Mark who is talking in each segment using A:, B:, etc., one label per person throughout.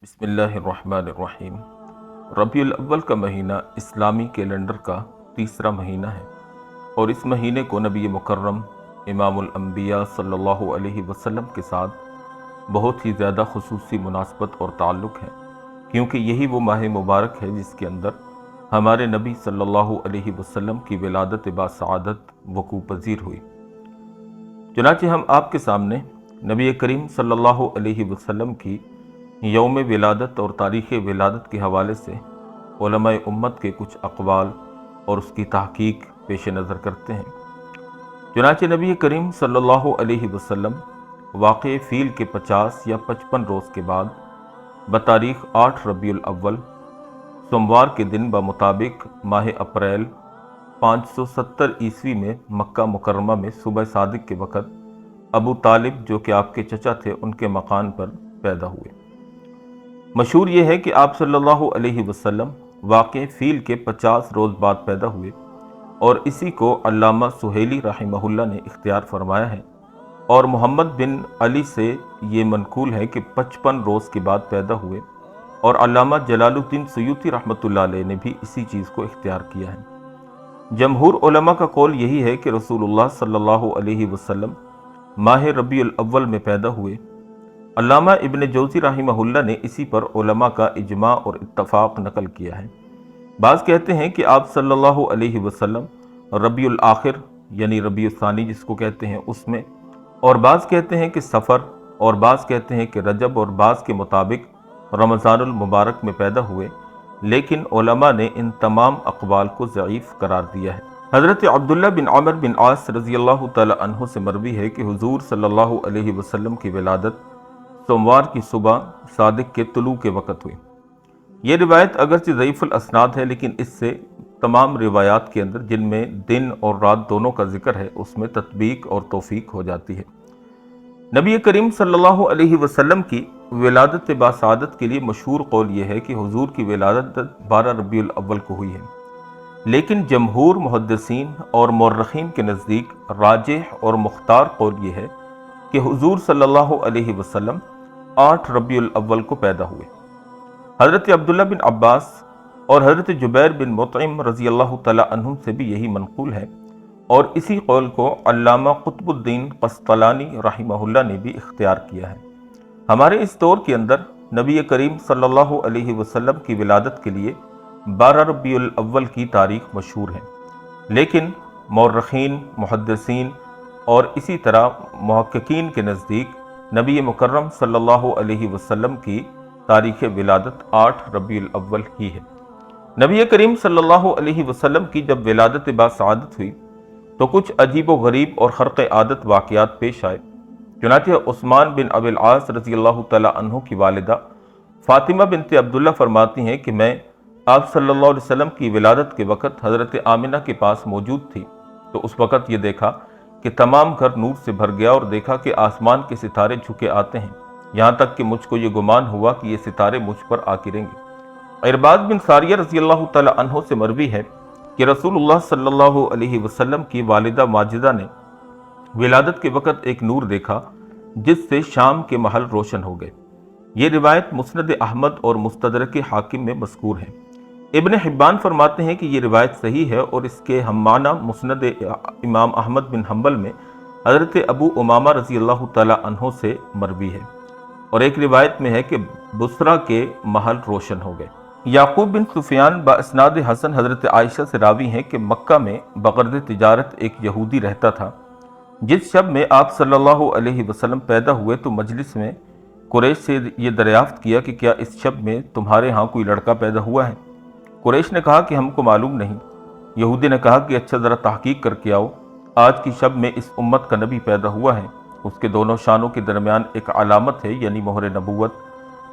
A: بسم اللہ الرحمن الرحیم۔ ربیع الاول کا مہینہ اسلامی کیلنڈر کا تیسرا مہینہ ہے اور اس مہینے کو نبی مکرم امام الانبیاء صلی اللہ علیہ وسلم کے ساتھ بہت ہی زیادہ خصوصی مناسبت اور تعلق ہے، کیونکہ یہی وہ ماہ مبارک ہے جس کے اندر ہمارے نبی صلی اللہ علیہ وسلم کی ولادت باسعادت وقوع پذیر ہوئی۔ چنانچہ ہم آپ کے سامنے نبی کریم صلی اللہ علیہ وسلم کی یوم ولادت اور تاریخ ولادت کے حوالے سے علماء امت کے کچھ اقوال اور اس کی تحقیق پیش نظر کرتے ہیں۔ چنانچہ نبی کریم صلی اللہ علیہ وسلم واقع فیل کے 50 یا 55 روز کے بعد بتاریخ 8 ربیع الاول سوموار کے دن بمطابق ماہ اپریل 570 عیسوی میں مکہ مکرمہ میں صبح صادق کے وقت ابو طالب جو کہ آپ کے چچا تھے ان کے مکان پر پیدا ہوئے۔ مشہور یہ ہے کہ آپ صلی اللہ علیہ وسلم واقع فیل کے 50 روز بعد پیدا ہوئے، اور اسی کو علامہ سہیلی رحمہ اللہ نے اختیار فرمایا ہے، اور محمد بن علی سے یہ منقول ہے کہ 55 روز کے بعد پیدا ہوئے، اور علامہ جلال الدین سیوطی رحمۃ اللہ علیہ نے بھی اسی چیز کو اختیار کیا ہے۔ جمہور علماء کا قول یہی ہے کہ رسول اللہ صلی اللہ علیہ وسلم ماہ ربیع الاول میں پیدا ہوئے۔ علامہ ابن جوزی رحمہ اللہ نے اسی پر علماء کا اجماع اور اتفاق نقل کیا ہے۔ بعض کہتے ہیں کہ آپ صلی اللہ علیہ وسلم ربیع الاخر یعنی ربیع الثانی جس کو کہتے ہیں اس میں، اور بعض کہتے ہیں کہ سفر، اور بعض کہتے ہیں کہ رجب، اور بعض کے مطابق رمضان المبارک میں پیدا ہوئے، لیکن علماء نے ان تمام اقوال کو ضعیف قرار دیا ہے۔ حضرت عبداللہ بن عمر بن عاص رضی اللہ تعالی عنہ سے مروی ہے کہ حضور صلی اللہ علیہ وسلم کی ولادت سوموار کی صبح صادق کے طلوع کے وقت ہوئی۔ یہ روایت اگرچہ ضعیف الاسناد ہے، لیکن اس سے تمام روایات کے اندر جن میں دن اور رات دونوں کا ذکر ہے اس میں تطبیق اور توفیق ہو جاتی ہے۔ نبی کریم صلی اللہ علیہ وسلم کی ولادت باسعادت کے لیے مشہور قول یہ ہے کہ حضور کی ولادت 12 ربیع الاول کو ہوئی ہے، لیکن جمہور محدثین اور مورخین کے نزدیک راجح اور مختار قول یہ ہے کہ حضور صلی اللہ علیہ وسلم 8 ربیع الاول کو پیدا ہوئے۔ حضرت عبداللہ بن عباس اور حضرت جبیر بن مطعم رضی اللہ تعالی عنہم سے بھی یہی منقول ہے، اور اسی قول کو علامہ قطب الدین قسطلانی رحمہ اللہ نے بھی اختیار کیا ہے۔ ہمارے اس دور کے اندر نبی کریم صلی اللہ علیہ وسلم کی ولادت کے لیے 12 ربیع الاول کی تاریخ مشہور ہے، لیکن مورخین، محدثین اور اسی طرح محققین کے نزدیک نبی مکرم صلی اللہ علیہ وسلم کی تاریخ ولادت 8 ربیع الاول ہی ہے۔ نبی کریم صلی اللہ علیہ وسلم کی جب ولادت باسعادت ہوئی تو کچھ عجیب و غریب اور خرق عادت واقعات پیش آئے۔ چنانچہ عثمان بن ابی العاص رضی اللہ تعالی عنہ کی والدہ فاطمہ بنت عبداللہ فرماتی ہیں کہ میں آپ صلی اللہ علیہ وسلم کی ولادت کے وقت حضرت آمنہ کے پاس موجود تھی، تو اس وقت یہ دیکھا کہ تمام گھر نور سے بھر گیا، اور دیکھا کہ آسمان کے ستارے جھکے آتے ہیں، یہاں تک کہ مجھ کو یہ گمان ہوا کہ یہ ستارے مجھ پر آ گریں گے۔ ارباض بن ساریہ رضی اللہ تعالی عنہ سے مروی ہے کہ رسول اللہ صلی اللہ علیہ وسلم کی والدہ ماجدہ نے ولادت کے وقت ایک نور دیکھا جس سے شام کے محل روشن ہو گئے۔ یہ روایت مسند احمد اور مستدرک حاکم میں مذکور ہے۔ ابن حبان فرماتے ہیں کہ یہ روایت صحیح ہے، اور اس کے ہم معنی مسند امام احمد بن حنبل میں حضرت ابو امامہ رضی اللہ تعالی عنہ سے مروی ہے، اور ایک روایت میں ہے کہ بصرہ کے محل روشن ہو گئے۔ یعقوب بن سفیان باسناد حسن حضرت عائشہ سے راوی ہیں کہ مکہ میں بغرض تجارت ایک یہودی رہتا تھا۔ جس شب میں آپ صلی اللہ علیہ وسلم پیدا ہوئے تو مجلس میں قریش سے یہ دریافت کیا کہ کیا اس شب میں تمہارے ہاں کوئی لڑکا پیدا ہوا ہے؟ قریش نے کہا کہ ہم کو معلوم نہیں۔ یہودی نے کہا کہ اچھا ذرا تحقیق کر کے آؤ، آج کی شب میں اس امت کا نبی پیدا ہوا ہے، اس کے دونوں شانوں کے درمیان ایک علامت ہے یعنی مہر نبوت،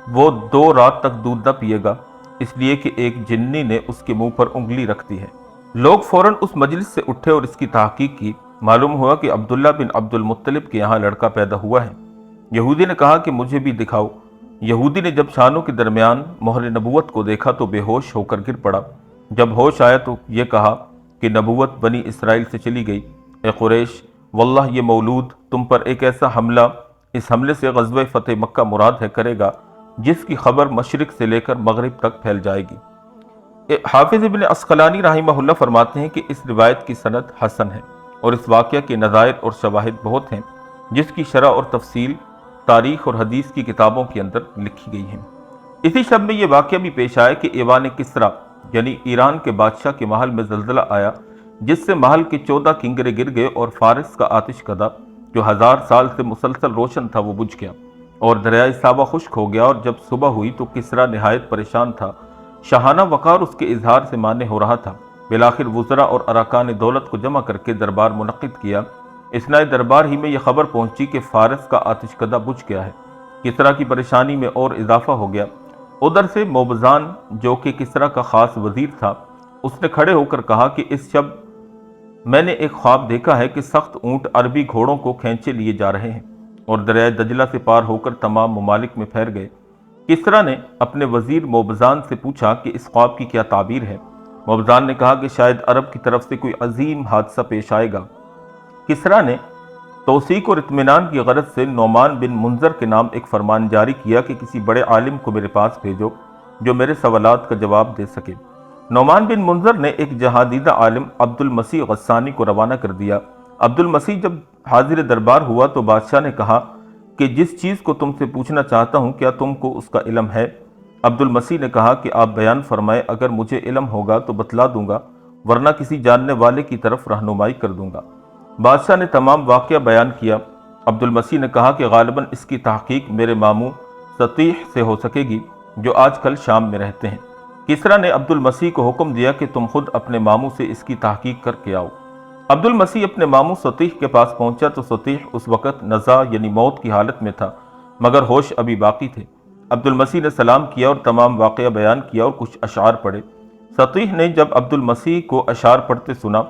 A: وہ 2 رات تک دودھ نہ پیے گا، اس لیے کہ ایک جنی نے اس کے منہ پر انگلی رکھ دی ہے۔ لوگ فوراً اس مجلس سے اٹھے اور اس کی تحقیق کی۔ معلوم ہوا کہ عبداللہ بن عبد المطلب کے یہاں لڑکا پیدا ہوا ہے۔ یہودی نے کہا کہ مجھے بھی دکھاؤ۔ یہودی نے جب شانوں کے درمیان مہر نبوت کو دیکھا تو بے ہوش ہو کر گر پڑا۔ جب ہوش آیا تو یہ کہا کہ نبوت بنی اسرائیل سے چلی گئی۔ اے قریش، واللہ یہ مولود تم پر ایک ایسا حملہ، اس حملے سے غزوہ فتح مکہ مراد ہے، کرے گا جس کی خبر مشرق سے لے کر مغرب تک پھیل جائے گی۔ حافظ ابن عسقلانی رحمہ اللہ فرماتے ہیں کہ اس روایت کی سند حسن ہے اور اس واقعہ کے نظائر اور شواہد بہت ہیں جس کی شرح اور تفصیل تاریخ اور حدیث کی کتابوں کے اندر لکھی گئی ہیں۔ اسی شب میں یہ واقعہ بھی پیش آیا کہ ایوان کسریٰ یعنی ایران کے بادشاہ کے محل میں زلزلہ آیا، جس سے محل کے 14 کنگرے گر گئے اور فارس کا آتش کدہ جو 1000 سال سے مسلسل روشن تھا وہ بجھ گیا اور دریائے ساوا خشک ہو گیا۔ اور جب صبح ہوئی تو کسریٰ نہایت پریشان تھا، شاہانہ وقار اس کے اظہار سے مانع ہو رہا تھا۔ بالآخر وزراء اور ارکان دولت کو جمع کر کے دربار منعقد کیا۔ اثناء دربار ہی میں یہ خبر پہنچی کہ فارس کا آتش کدہ بجھ گیا ہے۔ کسریٰ کی پریشانی میں اور اضافہ ہو گیا۔ ادھر سے موبزان جو کہ کسریٰ کا خاص وزیر تھا، اس نے کھڑے ہو کر کہا کہ اس شب میں نے ایک خواب دیکھا ہے کہ سخت اونٹ عربی گھوڑوں کو کھینچے لیے جا رہے ہیں اور دریائے دجلہ سے پار ہو کر تمام ممالک میں پھیل گئے۔ کسریٰ نے اپنے وزیر موبزان سے پوچھا کہ اس خواب کی کیا تعبیر ہے؟ موبزان نے کہا کہ شاید عرب کی طرف سے کوئی عظیم حادثہ پیش آئے گا۔ کسریٰ نے توثیق اور اطمینان کی غرض سے نعمان بن منظر کے نام ایک فرمان جاری کیا کہ کسی بڑے عالم کو میرے پاس بھیجو جو میرے سوالات کا جواب دے سکے۔ نعمان بن منظر نے ایک جہادیدہ عالم عبد المسیح غسانی کو روانہ کر دیا۔ عبد المسیح جب حاضر دربار ہوا تو بادشاہ نے کہا کہ جس چیز کو تم سے پوچھنا چاہتا ہوں کیا تم کو اس کا علم ہے؟ عبد المسیح نے کہا کہ آپ بیان فرمائے، اگر مجھے علم ہوگا تو بتلا دوں گا، ورنہ کسی جاننے والے کی طرف رہنمائی کر دوں گا۔ بادشاہ نے تمام واقعہ بیان کیا۔ عبد المسیح نے کہا کہ غالباً اس کی تحقیق میرے ماموں سطیح سے ہو سکے گی جو آج کل شام میں رہتے ہیں۔ کسریٰ نے عبد المسیح کو حکم دیا کہ تم خود اپنے ماموں سے اس کی تحقیق کر کے آؤ۔ عبد المسیح اپنے ماموں سطیح کے پاس پہنچا تو سطیح اس وقت نزا یعنی موت کی حالت میں تھا مگر ہوش ابھی باقی تھے۔ عبد المسیح نے سلام کیا اور تمام واقعہ بیان کیا اور کچھ اشعار پڑھے۔ سطیح نے جب عبد المسیح کو اشعار پڑھتے سنا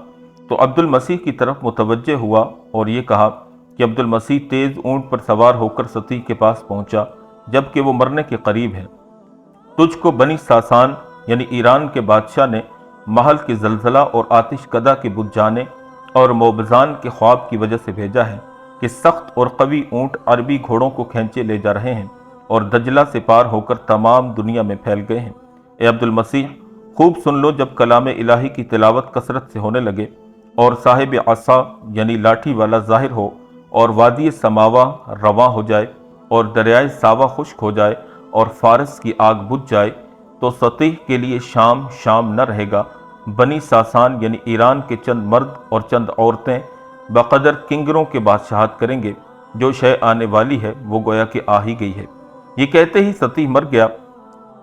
A: تو عبد المسیح کی طرف متوجہ ہوا اور یہ کہا کہ عبد المسیح تیز اونٹ پر سوار ہو کر سطیح کے پاس پہنچا جبکہ وہ مرنے کے قریب ہے۔ تجھ کو بنی ساسان یعنی ایران کے بادشاہ نے محل کے زلزلہ اور آتش کدہ کے بجھ جانے اور موبزان کے خواب کی وجہ سے بھیجا ہے کہ سخت اور قوی اونٹ عربی گھوڑوں کو کھینچے لے جا رہے ہیں اور دجلہ سے پار ہو کر تمام دنیا میں پھیل گئے ہیں۔ اے عبد المسیح، خوب سن لو، جب کلام الہی کی تلاوت کثرت سے ہونے لگے اور صاحب عصا یعنی لاٹھی والا ظاہر ہو اور وادی سماوا رواں ہو جائے اور دریائے ساوا خشک ہو جائے اور فارس کی آگ بجھ جائے تو سطیح کے لیے شام شام نہ رہے گا۔ بنی ساسان یعنی ایران کے چند مرد اور چند عورتیں بقدر کنگروں کے بادشاہت کریں گے۔ جو شے آنے والی ہے وہ گویا کہ آ ہی گئی ہے۔ یہ کہتے ہی سطیح مر گیا۔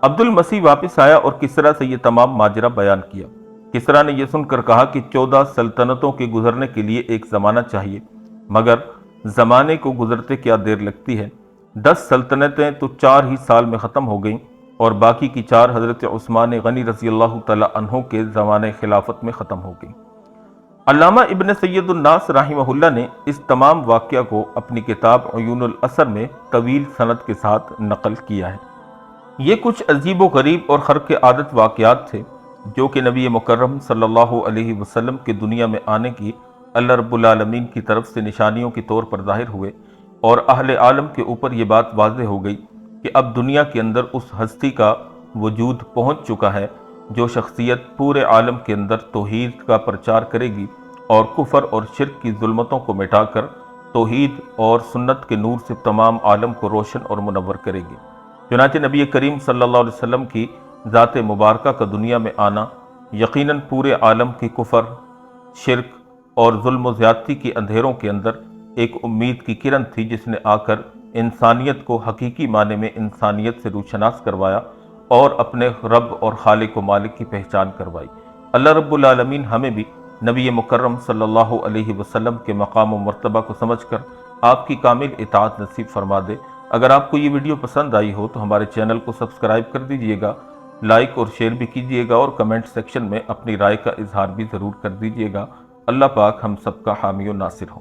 A: عبد المسیح واپس آیا اور کسریٰ سے یہ تمام ماجرا بیان کیا۔ کسریٰ نے یہ سن کر کہا کہ 14 سلطنتوں کے گزرنے کے لیے ایک زمانہ چاہیے، مگر زمانے کو گزرتے کیا دیر لگتی ہے۔ 10 سلطنتیں تو 4 ہی سال میں ختم ہو گئیں اور باقی کی 4 حضرت عثمان غنی رضی اللہ تعالیٰ عنہ کے زمانے خلافت میں ختم ہو گئیں۔ علامہ ابن سید الناس رحمہ اللہ نے اس تمام واقعہ کو اپنی کتاب عیون الاثر میں طویل سند کے ساتھ نقل کیا ہے۔ یہ کچھ عجیب و غریب اور خرق عادت واقعات تھے جو کہ نبی مکرم صلی اللہ علیہ وسلم کے دنیا میں آنے کی اللہ رب العالمین کی طرف سے نشانیوں کے طور پر ظاہر ہوئے، اور اہل عالم کے اوپر یہ بات واضح ہو گئی کہ اب دنیا کے اندر اس ہستی کا وجود پہنچ چکا ہے جو شخصیت پورے عالم کے اندر توحید کا پرچار کرے گی اور کفر اور شرک کی ظلمتوں کو مٹا کر توحید اور سنت کے نور سے تمام عالم کو روشن اور منور کرے گی۔ چنانچہ نبی کریم صلی اللہ علیہ وسلم کی ذات مبارکہ کا دنیا میں آنا یقیناً پورے عالم کی کفر، شرک اور ظلم و زیادتی کے اندھیروں کے اندر ایک امید کی کرن تھی جس نے آ کر انسانیت کو حقیقی معنی میں انسانیت سے روشناس کروایا اور اپنے رب اور خالق و مالک کی پہچان کروائی۔ اللہ رب العالمین ہمیں بھی نبی مکرم صلی اللہ علیہ وسلم کے مقام و مرتبہ کو سمجھ کر آپ کی کامل اطاعت نصیب فرما دے۔ اگر آپ کو یہ ویڈیو پسند آئی ہو تو ہمارے چینل کو سبسکرائب کر دیجئے گا، لائک اور شیئر بھی کیجئے گا اور کمنٹ سیکشن میں اپنی رائے کا اظہار بھی ضرور کر دیجئے گا۔ اللہ پاک ہم سب کا حامی و ناصر ہو۔